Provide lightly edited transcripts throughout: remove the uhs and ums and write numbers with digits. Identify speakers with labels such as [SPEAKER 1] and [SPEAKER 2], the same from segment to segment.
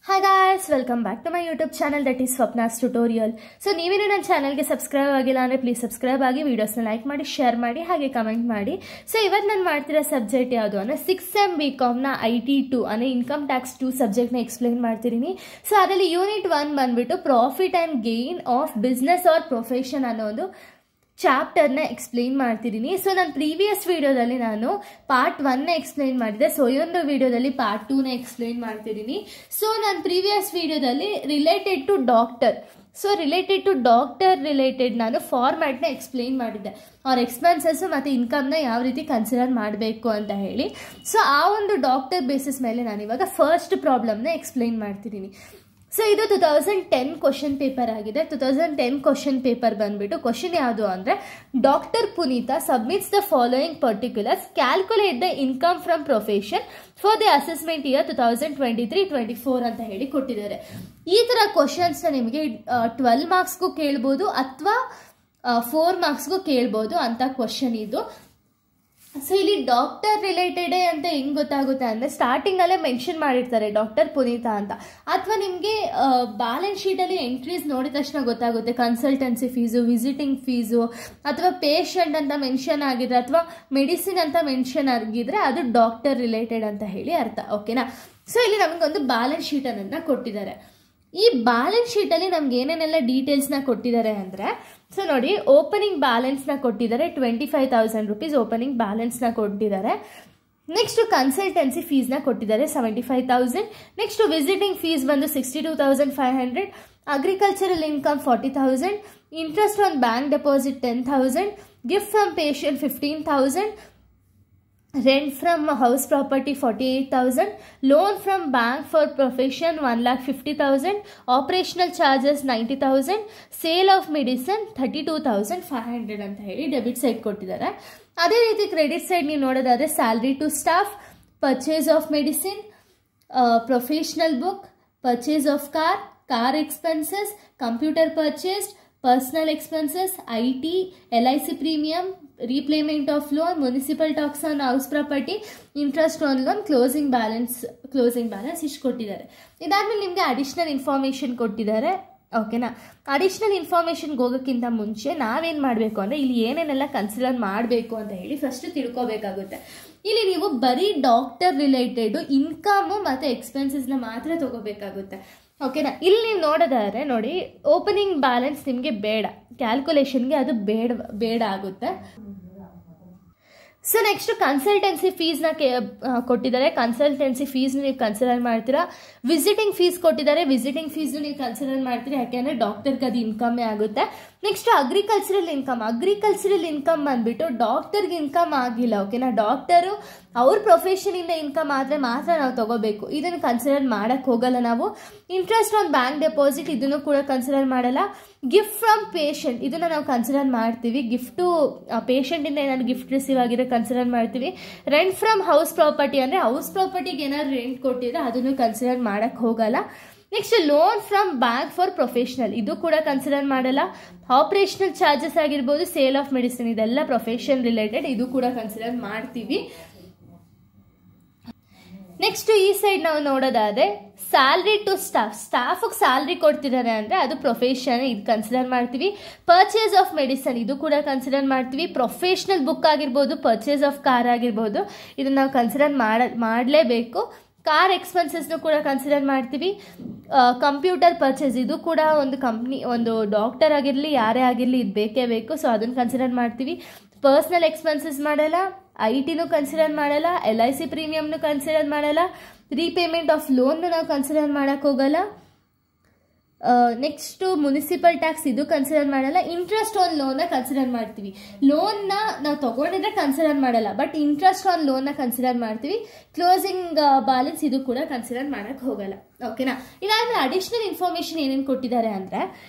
[SPEAKER 1] Hi guys, welcome back to my YouTube channel that is Swapna's Tutorial. So ನೀವೇನು ನನ್ನ ಚಾನೆಲ್ಗೆ subscribe ಆಗಿಲ್ಲ ಅಂದರೆ ಪ್ಲೀಸ್ ಸಬ್ಸ್ಕ್ರೈಬ್ ಆಗಿ ವಿಡಿಯೋಸ್ನ ಲೈಕ್ ಮಾಡಿ ಶೇರ್ ಮಾಡಿ ಹಾಗೆ ಕಮೆಂಟ್ ಮಾಡಿ. ಸೊ ಇವತ್ತು ನಾನು ಮಾಡ್ತಿರೋ ಸಬ್ಜೆಕ್ಟ್ ಯಾವುದು ಅಂದರೆ 6th SEM BComನ IT2 ಅಂದರೆ ಇನ್ಕಮ್ ಟ್ಯಾಕ್ಸ್ 2 ಸಬ್ಜೆಕ್ಟ್ನ ಎಕ್ಸ್ಪ್ಲೇನ್ ಮಾಡ್ತಿದ್ದೀನಿ. ಸೊ ಅದರಲ್ಲಿ ಯೂನಿಟ್ 1 ಬಂದ್ಬಿಟ್ಟು profit and gain of business or profession ಅನ್ನೋ ಒಂದು ಚಾಪ್ಟರ್ನ ಎಕ್ಸ್ಪ್ಲೇನ್ ಮಾಡ್ತಿದ್ದೀನಿ. ಸೊ ನಾನು ಪ್ರೀವಿಯಸ್ ವಿಡಿಯೋದಲ್ಲಿ ನಾನು ಪಾರ್ಟ್ 1ನ ಎಕ್ಸ್ಪ್ಲೇನ್ ಮಾಡಿದೆ. ಸೊ ಈ ಒಂದು ವಿಡಿಯೋದಲ್ಲಿ ಪಾರ್ಟ್ 2ನ ಎಕ್ಸ್ಪ್ಲೇನ್ ಮಾಡ್ತಿದ್ದೀನಿ. ಸೊ ನಾನು ಪ್ರೀವಿಯಸ್ ವಿಡಿಯೋದಲ್ಲಿ ರಿಲೇಟೆಡ್ ಟು ಡಾಕ್ಟರ್ ರಿಲೇಟೆಡ್ ನಾನು ಫಾರ್ಮ್ಯಾಟ್ನ ಎಕ್ಸ್ಪ್ಲೇನ್ ಮಾಡಿದ್ದೆ. ಅವ್ರ ಎಕ್ಸ್ಪೆನ್ಸಸ್ ಮತ್ತು ಇನ್ಕಮ್ನ ಯಾವ ರೀತಿ ಕನ್ಸಿಡರ್ ಮಾಡಬೇಕು ಅಂತ ಹೇಳಿ. ಸೊ ಆ ಒಂದು ಡಾಕ್ಟರ್ ಬೇಸಿಸ್ ಮೇಲೆ ನಾನು ಇವಾಗ ಫಸ್ಟ್ ಪ್ರಾಬ್ಲಮ್ನ ಎಕ್ಸ್ಪ್ಲೇನ್ ಮಾಡ್ತಿದ್ದೀನಿ. ಸೊ ಇದು 2010 ಕ್ವಶನ್ ಪೇಪರ್ ಆಗಿದೆ. 2010 ಕ್ವಶನ್ ಪೇಪರ್ ಬಂದ್ಬಿಟ್ಟು ಕ್ವಶನ್ ಯಾವುದು ಅಂದರೆ doctor Puneetha submits the following particulars, calculate the income from profession for the assessment year 2023-24 ಅಂತ ಹೇಳಿ ಕೊಟ್ಟಿದ್ದಾರೆ. ಈ ಥರ ಕ್ವಶನ್ಸ್ನ ನಿಮಗೆ 12 ಮಾರ್ಕ್ಸ್ಗೂ ಕೇಳ್ಬೋದು ಅಥವಾ 4 ಮಾರ್ಕ್ಸ್ಗೂ ಕೇಳ್ಬೋದು ಅಂತ ಕ್ವಶನ್ ಇದು. ಸೊ ಇಲ್ಲಿ ಡಾಕ್ಟರ್ ರಿಲೇಟೆಡೇ ಅಂತ ಹೆಂಗೆ ಗೊತ್ತಾಗುತ್ತೆ ಅಂದರೆ ಸ್ಟಾರ್ಟಿಂಗಲ್ಲೇ ಮೆನ್ಷನ್ ಮಾಡಿರ್ತಾರೆ ಡಾಕ್ಟರ್ ಪುನೀತಾ ಅಂತ, ಅಥವಾ ನಿಮಗೆ ಬ್ಯಾಲೆನ್ಸ್ ಶೀಟಲ್ಲಿ ಎಂಟ್ರೀಸ್ ನೋಡಿದ ತಕ್ಷಣ ಗೊತ್ತಾಗುತ್ತೆ ಕನ್ಸಲ್ಟೆನ್ಸಿ ಫೀಸು, ವಿಸಿಟಿಂಗ್ ಫೀಸು ಅಥವಾ ಪೇಷಂಟ್ ಅಂತ ಮೆನ್ಷನ್ ಆಗಿದ್ರೆ ಅಥವಾ ಮೆಡಿಸಿನ್ ಅಂತ ಮೆನ್ಷನ್ ಆಗಿದ್ರೆ ಅದು ಡಾಕ್ಟರ್ ರಿಲೇಟೆಡ್ ಅಂತ ಹೇಳಿ ಅರ್ಥ. ಓಕೆನಾ? ಸೊ ಇಲ್ಲಿ ನಮಗೊಂದು ಬ್ಯಾಲೆನ್ಸ್ ಶೀಟನ್ನು ಕೊಟ್ಟಿದ್ದಾರೆ. ಈ ಬ್ಯಾಲೆನ್ಸ್ ಶೀಟಲ್ಲಿ ನಮ್ಗೆ ಏನೇನೆಲ್ಲ ಡೀಟೇಲ್ಸ್ನ ಕೊಟ್ಟಿದ್ದಾರೆ ಅಂದರೆ, ಸೊ ನೋಡಿ, ಓಪನಿಂಗ್ ಬ್ಯಾಲೆನ್ಸ್ನ ಕೊಟ್ಟಿದ್ದಾರೆ 25,000 ರೂಪೀಸ್ ಓಪನಿಂಗ್ ಬ್ಯಾಲೆನ್ಸ್ನ ಕೊಟ್ಟಿದ್ದಾರೆ. ನೆಕ್ಸ್ಟು ಕನ್ಸಲ್ಟೆನ್ಸಿ ಫೀಸ್ನ ಕೊಟ್ಟಿದ್ದಾರೆ 75,000. ನೆಕ್ಸ್ಟು ವಿಸಿಟಿಂಗ್ ಫೀಸ್ ಬಂದು 62,500. Agricultural income 40,000. Interest on bank deposit 10,000. Gift from patient 15,000. Rent from house property 48,000. Loan from bank for profession 1,50,000. Operational charges 90,000. Sale of medicine 32,500 ಅಂತ ಹೇಳಿ debit side ಕೊಟ್ಟಿದ್ದಾರೆ. ಅದೇ ರೀತಿ credit side ನೀವು ನೋಡೋದಾದ್ರೆ salary to staff, purchase of medicine, professional book, purchase of car expenses, computer purchased, personal expenses, IT, LIC premium, repayment of loan, municipal tax on house property, interest on loan, closing balance ಇಷ್ಟು ಕೊಟ್ಟಿದ್ದಾರೆ. ಇದಾದ್ಮೇಲೆ ನಿಮಗೆ additional information ಕೊಟ್ಟಿದ್ದಾರೆ. ಓಕೆನಾ? Additional ಇನ್ಫಾರ್ಮೇಷನ್ಗೆ ಹೋಗೋಕ್ಕಿಂತ ಮುಂಚೆ ನಾವೇನು ಮಾಡಬೇಕು ಅಂದರೆ ಇಲ್ಲಿ ಏನೇನೆಲ್ಲ ಕನ್ಸಿಡರ್ ಮಾಡಬೇಕು ಅಂತ ಹೇಳಿ ಫಸ್ಟ್ ತಿಳ್ಕೊಬೇಕಾಗುತ್ತೆ. ಇಲ್ಲಿ ನೀವು ಬರೀ ಡಾಕ್ಟರ್ ರಿಲೇಟೆಡು ಇನ್ಕಮು ಮತ್ತು ಎಕ್ಸ್ಪೆನ್ಸಸ್ನ ಮಾತ್ರ ತಗೋಬೇಕಾಗುತ್ತೆ. ಓಕೆನಾ? ಇಲ್ಲಿ ನೀವು ನೋಡೋದಾದ್ರೆ ನೋಡಿ, ಓಪನಿಂಗ್ ಬ್ಯಾಲೆನ್ಸ್ ನಿಮಗೆ ಬೇಡ, ಕ್ಯಾಲ್ಕುಲೇಷನ್ಗೆ ಅದು ಬೇಡ ಆಗುತ್ತೆ. ಸೊ ನೆಕ್ಸ್ಟ್ ಕನ್ಸಲ್ಟೆನ್ಸಿ ಫೀಸ್ನ ಕೊಟ್ಟಿದ್ದಾರೆ. ಕನ್ಸಲ್ಟೆನ್ಸಿ ಫೀಸ್ನ ನೀವು ಕನ್ಸಿಡರ್ ಮಾಡ್ತೀರಾ. ವಿಸಿಟಿಂಗ್ ಫೀಸ್ ಕೊಟ್ಟಿದ್ದಾರೆ. ವಿಸಿಟಿಂಗ್ ಫೀಸ್ನು ನೀವು ಕನ್ಸಿಡರ್ ಮಾಡ್ತೀರಾ, ಯಾಕೆಂದರೆ ಡಾಕ್ಟರ್ಗೆ ಅದು ಇನ್ಕಮ್ಮೇ ಆಗುತ್ತೆ. ನೆಕ್ಸ್ಟ್ ಅಗ್ರಿಕಲ್ಚರಲ್ ಇನ್ಕಮ್ ಬಂದ್ಬಿಟ್ಟು ಡಾಕ್ಟರ್ಗೆ ಇನ್ಕಮ್ ಆಗಿಲ್ಲ. ಓಕೆನಾ? ಡಾಕ್ಟರು ಅವ್ರ ಪ್ರೊಫೆಷನಿಂದ ಇನ್ಕಮ್ ಆದರೆ ಮಾತ್ರ ನಾವು ತಗೋಬೇಕು. ಇದನ್ನು ಕನ್ಸಿಡರ್ ಮಾಡೋಕ್ಕೆ ಹೋಗಲ್ಲ ನಾವು. ಇಂಟ್ರೆಸ್ಟ್ ಆನ್ ಬ್ಯಾಂಕ್ ಡೆಪಾಸಿಟ್ ಇದನ್ನು ಕೂಡ ಕನ್ಸಿಡರ್ ಮಾಡಲ್ಲ. ಗಿಫ್ಟ್ ಫ್ರಮ್ ಪೇಷಂಟ್ ಇದನ್ನು ನಾವು ಕನ್ಸಿಡರ್ ಮಾಡ್ತೀವಿ. ಗಿಫ್ಟು ಪೇಷಂಟಿಂದ ಏನಾದ್ರು ಗಿಫ್ಟ್ ರಿಸೀವ್ ಆಗಿರೋ ಕನ್ಸಿಡರ್ ಮಾಡ್ತೀವಿ. ರೆಂಟ್ ಫ್ರಮ್ ಹೌಸ್ ಪ್ರಾಪರ್ಟಿ ಅಂದರೆ ಹೌಸ್ ಪ್ರಾಪರ್ಟಿಗೆ ಏನಾದ್ರು ರೆಂಟ್ ಕೊಟ್ಟಿದ್ರೆ ಅದನ್ನು ಕನ್ಸಿಡರ್ ಮಾಡೋಕ್ಕೆ ಹೋಗಲ್ಲ. Next loan from bank for professional ಇದು ಕೂಡ ಕನ್ಸಿಡರ್ ಮಾಡಲ್ಲ. ಆಪರೇಷನಲ್ ಚಾರ್ಜಸ್ ಆಗಿರ್ಬೋದು, ಸೇಲ್ ಆಫ್ ಮೆಡಿಸಿನ್ ಇದೆಲ್ಲ ಪ್ರೊಫೆಷನ್ ರಿಲೇಟೆಡ್, ಇದು ಕೂಡ ಕನ್ಸಿಡರ್ ಮಾಡ್ತೀವಿ. ನೆಕ್ಸ್ಟ್ ಈ ಸೈಡ್ ನಾವು ನೋಡೋದಾದ್ರೆ ಸ್ಯಾಲ್ರಿ ಟು ಸ್ಟಾಫಿಗೆ ಸ್ಯಾಲ್ರಿ ಕೊಡ್ತಿದ್ದಾರೆ ಅಂದರೆ ಅದು ಪ್ರೊಫೆಷನ್, ಇದು ಕನ್ಸಿಡರ್ ಮಾಡ್ತೀವಿ. ಪರ್ಚೇಸ್ ಆಫ್ ಮೆಡಿಸನ್ ಇದು ಕೂಡ ಕನ್ಸಿಡರ್ ಮಾಡ್ತೀವಿ. ಪ್ರೊಫೆಷ್ನಲ್ ಬುಕ್ ಆಗಿರ್ಬೋದು, ಪರ್ಚೇಸ್ ಆಫ್ ಕಾರ್ ಆಗಿರ್ಬೋದು, ಇದನ್ನು ನಾವು ಕನ್ಸಿಡರ್ ಮಾಡಲೇಬೇಕು. ಕಾರ್ ಎಕ್ಸ್ಪೆನ್ಸಸ್ನು ಕೂಡ ಕನ್ಸಿಡರ್ ಮಾಡ್ತೀವಿ. ಕಂಪ್ಯೂಟರ್ ಪರ್ಚೇಸ್ ಇದು ಕೂಡ ಒಂದು ಕಂಪ್ನಿ, ಒಂದು ಡಾಕ್ಟರ್ ಆಗಿರಲಿ ಯಾರೇ ಆಗಿರಲಿ ಇದು ಬೇಕೇ ಬೇಕು. ಸೊ ಅದನ್ನು ಕನ್ಸಿಡರ್ ಮಾಡ್ತೀವಿ. ಪರ್ಸ್ನಲ್ ಎಕ್ಸ್ಪೆನ್ಸಸ್ ಮಾಡಲ್ಲ. ITನೂ ಕನ್ಸಿಡರ್ ಮಾಡಲ್ಲ. LIC ಪ್ರೀಮಿಯಮ್ನು ಕನ್ಸಿಡರ್ ಮಾಡಲ್ಲ. ರೀಪೇಮೆಂಟ್ ಆಫ್ ಲೋನ್ನು ನಾವು ಕನ್ಸಿಡರ್ ಮಾಡೋಕ್ಕೆ ಹೋಗಲ್ಲ. ನೆಕ್ಸ್ಟು ಮುನಿಸಿಪಲ್ ಟ್ಯಾಕ್ಸ್ ಇದು ಕನ್ಸಿಡರ್ ಮಾಡಲ್ಲ. ಇಂಟ್ರೆಸ್ಟ್ ಆನ್ ಲೋನ್ನ ಕನ್ಸಿಡರ್ ಮಾಡ್ತೀವಿ. ಲೋನ್ನ ನಾವು ತೊಗೊಂಡಿದ್ರೆ ಕನ್ಸಿಡರ್ ಮಾಡಲ್ಲ, ಬಟ್ ಇಂಟ್ರೆಸ್ಟ್ ಆನ್ ಲೋನ್ನ ಕನ್ಸಿಡರ್ ಮಾಡ್ತೀವಿ. ಕ್ಲೋಸಿಂಗ್ ಬ್ಯಾಲೆನ್ಸ್ ಇದು ಕೂಡ ಕನ್ಸಿಡರ್ ಮಾಡೋಕ್ಕೆ ಹೋಗಲ್ಲ. ಓಕೆನಾ? ಇದಾದ್ಮೇಲೆ ಅಡಿಷ್ನಲ್ ಇನ್ಫಾರ್ಮೇಷನ್ ಏನೇನು ಕೊಟ್ಟಿದ್ದಾರೆ ಅಂದರೆ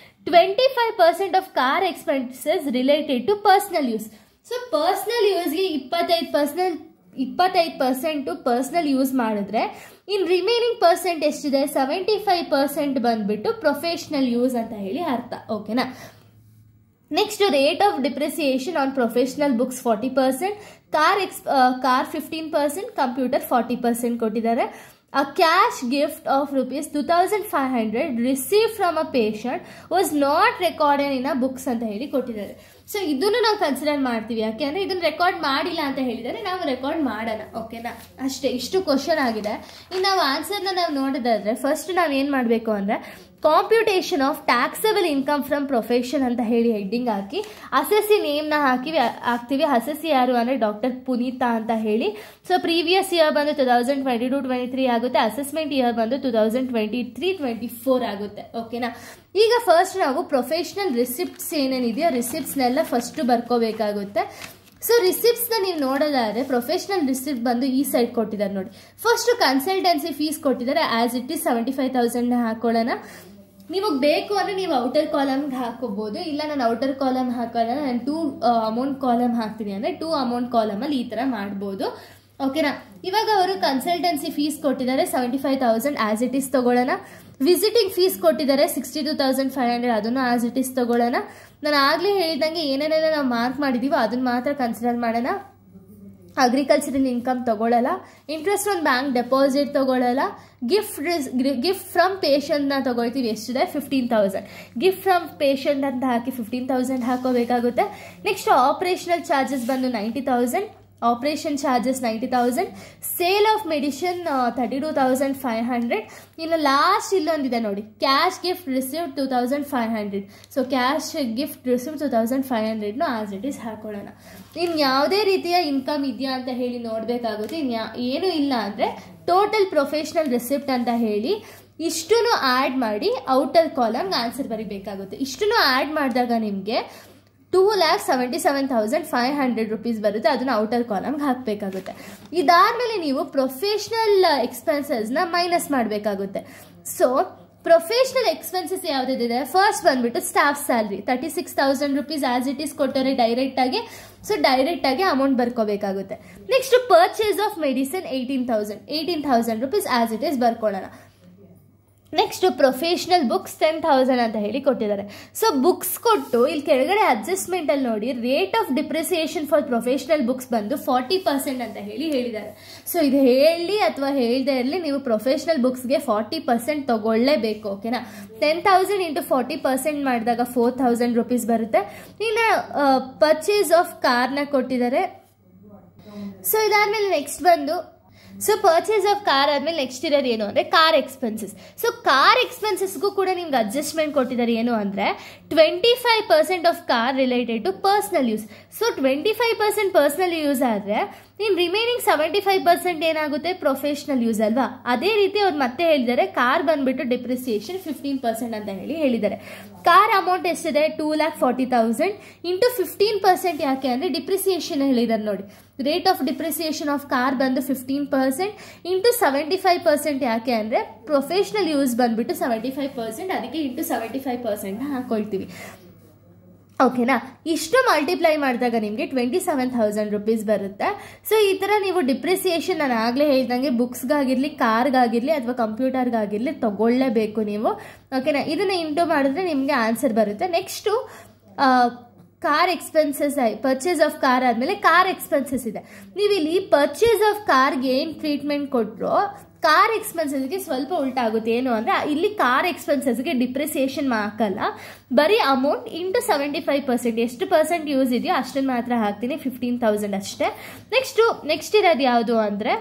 [SPEAKER 1] 25% of car expenses related to personal use. So personal ಯೂಸ್ಗೆ 25% ಪರ್ಸನಲ್ ಯೂಸ್ ಮಾಡಿದ್ರೆ ಇನ್ ರಿಮೈನಿಂಗ್ ಪರ್ಸೆಂಟ್ ಎಷ್ಟಿದೆ 75% ಬಂದ್ಬಿಟ್ಟು ಪ್ರೊಫೆಷನಲ್ ಯೂಸ್ ಅಂತ ಹೇಳಿ ಅರ್ಥ. ಓಕೆನಾ? Next rate of depreciation on professional books 40%, car 15%, computer 40% ಕೊಟ್ಟಿದ್ದಾರೆ. A cash gift of rupees 2500 received from a patient was not recorded in a books ಅಂತ ಹೇಳಿ ಕೊಟ್ಟಿದ್ದಾರೆ. ಸೊ ಇದನ್ನು ನಾವು ಕನ್ಸಿಡರ್ ಮಾಡ್ತೀವಿ. ಯಾಕೆ ಅಂದರೆ ಇದನ್ನು ರೆಕಾರ್ಡ್ ಮಾಡಿಲ್ಲ ಅಂತ ಹೇಳಿದರೆ ನಾವು ರೆಕಾರ್ಡ್ ಮಾಡೋಣ. ಓಕೆನಾ, ಅಷ್ಟೇ. ಇಷ್ಟು ಕ್ವಶನ್ ಆಗಿದೆ. ಇನ್ನು ನಾವು ಆನ್ಸರ್ನ ನಾವು ನೋಡೋದಾದ್ರೆ ಫಸ್ಟ್ ನಾವು ಏನು ಮಾಡಬೇಕು ಅಂದರೆ computation of taxable income from profession ಅಂತ ಹೇಳಿ ಹೆಡ್ಡಿಂಗ್ ಹಾಕಿ ಅಸೆಸ್ಸಿ ನೇಮ್ನ ಹಾಕ್ತೀವಿ. ಅಸೆಸ್ಸಿ ಯಾರು ಅಂದರೆ ಡಾಕ್ಟರ್ ಪುನೀತಾ ಅಂತ ಹೇಳಿ. ಸೊ ಪ್ರೀವಿಯಸ್ ಇಯರ್ ಬಂದು 2022-23 ಆಗುತ್ತೆ. ಅಸೆಸ್ಮೆಂಟ್ ಇಯರ್ ಬಂದು 2023-24 ಆಗುತ್ತೆ. ಓಕೆನಾ, ಈಗ ಫಸ್ಟ್ ನಾವು ಪ್ರೊಫೆಷನಲ್ ರಿಸಿಪ್ಟ್ಸ್ ಏನೇನಿದೆಯೋ ರಿಸಿಪ್ಟ್ಸ್ನೆಲ್ಲ ಫಸ್ಟ್ ಬರ್ಕೋಬೇಕಾಗುತ್ತೆ. ಸೊ ರಿಸಿಪ್ಟ್ಸ್ನ ನೀವು ನೋಡೋದಾದ್ರೆ ಪ್ರೊಫೆಷನಲ್ ರಿಸಿಪ್ಟ್ ಬಂದು ಈ ಸೈಡ್ ಕೊಟ್ಟಿದ್ದಾರೆ ನೋಡಿ. ಫಸ್ಟ್ ಕನ್ಸಲ್ಟೆನ್ಸಿ ಫೀಸ್ ಕೊಟ್ಟಿದ್ದಾರೆ. ಆಸ್ ಇಟ್ ಈಸ್ 75,000 ಹಾಕೊಳ್ಳೋಣ. ನಿಮಗೆ ಬೇಕು ಅಂದರೆ ನೀವು ಔಟರ್ ಕಾಲಮ್ಗೆ ಹಾಕೋಬಹುದು. ಇಲ್ಲ ನಾನು ಔಟರ್ ಕಾಲಮ್ ಹಾಕೋಲ್ಲ, ನಾನು 2 ಅಮೌಂಟ್ ಕಾಲಮ್ ಹಾಕ್ತೀನಿ ಅಂದರೆ 2 ಅಮೌಂಟ್ ಕಾಲಮಲ್ಲಿ ಈ ಥರ ಮಾಡ್ಬೋದು. ಓಕೆನಾ, ಇವಾಗ ಅವರು ಕನ್ಸಲ್ಟೆನ್ಸಿ ಫೀಸ್ ಕೊಟ್ಟಿದ್ದಾರೆ 75,000 ಆಸ್ ಇಟ್ ಈಸ್ ತಗೊಳ್ಳೋಣ. ವಿಸಿಟಿಂಗ್ ಫೀಸ್ ಕೊಟ್ಟಿದ್ದಾರೆ 62,500, ಅದನ್ನು ಆಸ್ ಇಟ್ ಈಸ್ ತಗೊಳ್ಳೋಣ. ನಾನು ಆಗಲೇ ಹೇಳಿದಂಗೆ ಏನೇನೆಲ್ಲ ನಾವು ಮಾರ್ಕ್ ಮಾಡಿದ್ದೀವೋ ಅದನ್ನು ಮಾತ್ರ ಕನ್ಸಿಡರ್ ಮಾಡೋಣ. ಅಗ್ರಿಕಲ್ಚರಲ್ ಇನ್ಕಮ್ ತಗೊಳ್ಳಲ್ಲ. ಇಂಟ್ರೆಸ್ಟ್ ಆನ್ ಬ್ಯಾಂಕ್ ಡೆಪಾಸಿಟ್ ತಗೊಳ್ಳಲ್ಲ. ಗಿಫ್ಟ್ ಫ್ರಮ್ ಪೇಷಂಟ್ನ ತಗೊಳ್ತೀವಿ. ಎಷ್ಟಿದೆ 15,000. ಗಿಫ್ಟ್ ಫ್ರಮ್ ಪೇಷಂಟ್ ಅಂತ ಹಾಕಿ 15,000 ಹಾಕೋಬೇಕಾಗುತ್ತೆ. ನೆಕ್ಸ್ಟ್ ಆಪರೇಷನಲ್ ಚಾರ್ಜಸ್ ಬಂದು 90,000. Operation charges 90,000. Sale of medicine 32,500. ಇನ್ನು ಲಾಸ್ಟ್ ಇಲ್ಲೊಂದಿದೆ ನೋಡಿ, cash gift received 2,500. So cash gift received 2,500 as it is ಹಾಕೊಳ್ಳೋಣ. ಇನ್ನು ಯಾವುದೇ ರೀತಿಯ ಇನ್ಕಮ್ ಇದೆಯಾ ಅಂತ ಹೇಳಿ ನೋಡಬೇಕಾಗುತ್ತೆ. ಏನು ಇಲ್ಲ ಅಂದರೆ ಟೋಟಲ್ ಪ್ರೊಫೆಷನಲ್ ರಿಸಿಪ್ಟ್ ಅಂತ ಹೇಳಿ ಇಷ್ಟನ್ನು ಆ್ಯಡ್ ಮಾಡಿ ಔಟರ್ ಕಾಲಮ್ಗೆ ಆನ್ಸರ್ ಬರೀಬೇಕಾಗುತ್ತೆ. ಇಷ್ಟನ್ನು ಆ್ಯಡ್ ಮಾಡಿದಾಗ ನಿಮಗೆ 2,77,500 ರೂಪೀಸ್ ಬರುತ್ತೆ. ಅದನ್ನು ಔಟರ್ ಕಾಲಮ್ಗೆ ಹಾಕಬೇಕಾಗುತ್ತೆ. ಇದಾದಮೇಲೆ ನೀವು ಪ್ರೊಫೆಷ್ನಲ್ ಎಕ್ಸ್ಪೆನ್ಸಸ್ನ ಮೈನಸ್ ಮಾಡಬೇಕಾಗುತ್ತೆ. ಸೊ ಪ್ರೊಫೆಷ್ನಲ್ ಎಕ್ಸ್ಪೆನ್ಸಸ್ ಯಾವುದಿದೆ, ಫಸ್ಟ್ ಬಂದ್ಬಿಟ್ಟು staff salary 36,000 rupees as it is ಕೊಟ್ಟರೆ ಡೈರೆಕ್ಟಾಗಿ. ಸೊ ಡೈರೆಕ್ಟಾಗಿ ಅಮೌಂಟ್ ಬರ್ಕೋಬೇಕಾಗುತ್ತೆ. Next purchase of medicine 18,000 rupees as it is ಬರ್ಕೊಳ್ಳೋಣ. ನೆಕ್ಸ್ಟ್ ಪ್ರೊಫೆಷನಲ್ ಬುಕ್ಸ್ 10,000 ಅಂತ ಹೇಳಿ ಕೊಟ್ಟಿದ್ದಾರೆ. ಸೊ ಬುಕ್ಸ್ ಕೊಟ್ಟು ಇಲ್ಲಿ ಕೆಳಗಡೆ ಅಡ್ಜಸ್ಟ್ಮೆಂಟಲ್ಲಿ ನೋಡಿ rate of depreciation for professional books ಬಂದು 40% ಅಂತ ಹೇಳಿದ್ದಾರೆ. ಸೊ ಇದು ಹೇಳಿ ಅಥವಾ ಹೇಳದೇ ಇರಲಿ ನೀವು ಪ್ರೊಫೆಷನಲ್ ಬುಕ್ಸ್ಗೆ 40% ತಗೊಳ್ಳೇಬೇಕು. ಓಕೆನಾ, 10,000 ಇಂಟು 40% ಮಾಡಿದಾಗ 4,000 ರೂಪೀಸ್ ಬರುತ್ತೆ. ಇನ್ನು ಪರ್ಚೇಸ್ ಆಫ್ ಕಾರ್ನ ಕೊಟ್ಟಿದ್ದಾರೆ. ಸೊ ಇದಾದ್ಮೇಲೆ ನೆಕ್ಸ್ಟ್ ಬಂದು ಪರ್ಚೇಸ್ ಆಫ್ ಕಾರ್ ಆದಮೇಲೆ ನೆಕ್ಸ್ಟ್ ಇರೋದು ಏನು ಅಂದರೆ ಕಾರ್ ಎಕ್ಸ್ಪೆನ್ಸಸ್. ಸೊ ಕಾರ್ ಎಕ್ಸ್ಪೆನ್ಸಸ್ಗೂ ಕೂಡ ನಿಮ್ಗೆ ಅಡ್ಜಸ್ಟ್ಮೆಂಟ್ ಕೊಟ್ಟಿದ್ದಾರೆ. ಏನು ಅಂದರೆ 25% of car related to personal use. So 25% personal use ಆದರೆ ಇನ್ನು ರಿಮೈನಿಂಗ್ 75% ಏನಾಗುತ್ತೆ ಪ್ರೊಫೆಷ್ನಲ್ ಯೂಸ್ ಅಲ್ವಾ. ಅದೇ ರೀತಿ ಅವ್ರು ಮತ್ತೆ ಹೇಳಿದ್ದಾರೆ ಕಾರ್ ಬಂದ್ಬಿಟ್ಟು ಡಿಪ್ರಿಸಿಯೇಷನ್ 15% ಅಂತ ಹೇಳಿದ್ದಾರೆ. ಕಾರ್ ಅಮೌಂಟ್ ಎಷ್ಟಿದೆ 2,40,000 ಇಂಟು 15% ಯಾಕೆ ಅಂದರೆ ಡಿಪ್ರಿಸಿಯೇಷನ್ ಹೇಳಿದ್ದಾರೆ ನೋಡಿ. Rate of depreciation of car ಬಂದು 15% ಇಂಟು 75% ಯಾಕೆ ಅಂದರೆ ಪ್ರೊಫೆಷ್ನಲ್ ಯೂಸ್ ಬಂದ್ಬಿಟ್ಟು 75%, ಅದಕ್ಕೆ ಇಂಟು 75% ಹಾಕೊಳ್ತೀವಿ. ಓಕೆನಾ, ಇಷ್ಟು ಮಲ್ಟಿಪ್ಲೈ ಮಾಡಿದಾಗ ನಿಮಗೆ 27,000 ರೂಪೀಸ್ ಬರುತ್ತೆ. ಸೊ ಈ ಥರ ನೀವು ಡಿಪ್ರಿಸಿಯೇಷನ್ ನಾನು ಆಗಲೇ ಹೇಳ್ದಂಗೆ ಬುಕ್ಸ್ಗಾಗಿರಲಿ ಕಾರ್ಗಾಗಿರಲಿ ಅಥವಾ ಕಂಪ್ಯೂಟರ್ಗಾಗಿರಲಿ ತಗೊಳ್ಳೇಬೇಕು ನೀವು. ಓಕೆನಾ, ಇದನ್ನು ಇಂಟು ಮಾಡಿದ್ರೆ ನಿಮಗೆ ಆನ್ಸರ್ ಬರುತ್ತೆ. Next car expenses purchase of car ಆದಮೇಲೆ ಕಾರ್ ಎಕ್ಸ್ಪೆನ್ಸಸ್ ಇದೆ. ನೀವು ಇಲ್ಲಿ ಪರ್ಚೇಸ್ ಆಫ್ ಕಾರ್ಗೆ ಏನು ಟ್ರೀಟ್ಮೆಂಟ್ ಕೊಟ್ಟರು ಕಾರ್ ಎಕ್ಸ್ಪೆನ್ಸಸ್ಗೆ ಸ್ವಲ್ಪ ಉಲ್ಟಾ ಆಗುತ್ತೆ. ಏನು ಅಂದರೆ ಇಲ್ಲಿ ಕಾರ್ ಎಕ್ಸ್ಪೆನ್ಸಸ್ಗೆ ಡಿಪ್ರಿಸಿಯೇಷನ್ ಹಾಕಲ್ಲ, ಬರೀ ಅಮೌಂಟ್ ಇಂಟು 75%. ಎಷ್ಟು ಪರ್ಸೆಂಟ್ ಯೂಸ್ ಇದೆಯೋ ಅಷ್ಟನ್ನು ಮಾತ್ರ ಹಾಕ್ತೀನಿ, 15,000 ಅಷ್ಟೇ. ನೆಕ್ಸ್ಟ್ ಇರೋದು ಯಾವುದು ಅಂದರೆ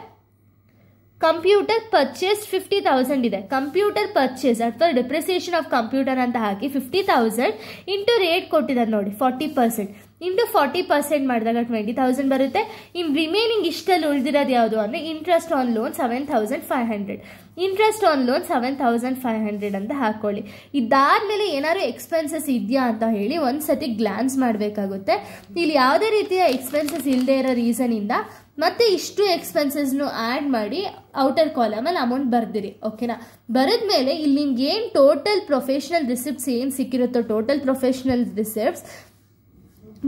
[SPEAKER 1] ಕಂಪ್ಯೂಟರ್ ಪರ್ಚೇಸ್ 50,000 ಇದೆ. ಕಂಪ್ಯೂಟರ್ ಪರ್ಚೇಸ್ ಅಥವಾ ಡಿಪ್ರಿಸಿಯೇಷನ್ ಆಫ್ ಕಂಪ್ಯೂಟರ್ ಅಂತ ಹಾಕಿ 50,000 ಇಂಟು ರೇಟ್ ಕೊಟ್ಟಿದ್ದಾರೆ ನೋಡಿ 40%. ಇಂಟು 40% ಮಾಡಿದಾಗ 20,000 ಬರುತ್ತೆ. ಇನ್ನು ರಿಮೈನಿಂಗ್ ಇಷ್ಟಲ್ಲಿ ಉಳಿದಿರೋದು ಯಾವುದು ಅಂದರೆ interest on loan 7,500. Interest on loan 7,500 ಅಂತ ಹಾಕೊಳ್ಳಿ. ಇದಾದ್ಮೇಲೆ ಏನಾದ್ರು ಎಕ್ಸ್ಪೆನ್ಸಸ್ ಇದೆಯಾ ಅಂತ ಹೇಳಿ ಒಂದ್ಸತಿ ಗ್ಲಾನ್ಸ್ ಮಾಡಬೇಕಾಗುತ್ತೆ. ಇಲ್ಲಿ ಯಾವುದೇ ರೀತಿಯ ಎಕ್ಸ್ಪೆನ್ಸಸ್ ಇಲ್ಲದೆ ಇರೋ ರೀಸನಿಂದ ಮತ್ತೆ ಇಷ್ಟು ಎಕ್ಸ್ಪೆನ್ಸಸ್ನು ಆ್ಯಡ್ ಮಾಡಿ ಔಟರ್ ಕಾಲಮಲ್ಲಿ ಅಮೌಂಟ್ ಬರ್ದಿರಿ. ಓಕೆನಾ, ಬರೆದ್ಮೇಲೆ ಇಲ್ಲಿ ನಿಮ್ಗೆ ಏನು ಟೋಟಲ್ ಪ್ರೊಫೆಷನಲ್ ರಿಸಿಪ್ಟ್ಸ್ ಏನು ಸಿಕ್ಕಿರುತ್ತೋ total professional receipts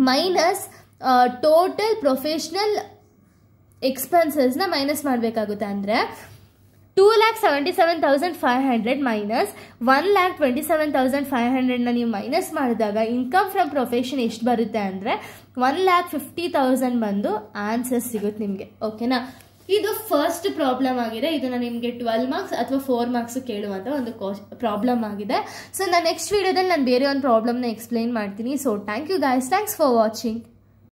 [SPEAKER 1] minus total professional ಎಕ್ಸ್ಪೆನ್ಸಸ್ನ ಮೈನಸ್ ಮಾಡಬೇಕಾಗುತ್ತೆ. ಅಂದರೆ 2,77,500 ಮೈನಸ್ 1,27,500ನ ನೀವು ಮೈನಸ್ ಮಾಡಿದಾಗ ಇನ್ಕಮ್ ಫ್ರಮ್ ಪ್ರೊಫೆಷನ್ ಎಷ್ಟು ಬರುತ್ತೆ ಅಂದರೆ 1,50,000 ಬಂದು ಆನ್ಸರ್ ಸಿಗುತ್ತೆ ನಿಮಗೆ. ಓಕೆನಾ, ಇದು ಫಸ್ಟ್ ಪ್ರಾಬ್ಲಮ್ ಆಗಿದೆ. ಇದನ್ನು ನಿಮಗೆ 12 ಮಾರ್ಕ್ಸ್ ಅಥವಾ 4 ಮಾರ್ಕ್ಸ್ ಕೇಳುವಂಥ ಒಂದು ಪ್ರಾಬ್ಲಮ್ ಆಗಿದೆ. ಸೊ ನಾನು ನೆಕ್ಸ್ಟ್ ವಿಡಿಯೋದಲ್ಲಿ ನಾನು ಬೇರೆ ಒಂದು ಪ್ರಾಬ್ಲಮ್ನ ಎಕ್ಸ್ಪ್ಲೈನ್ ಮಾಡ್ತೀನಿ. So thank you guys, thanks for watching.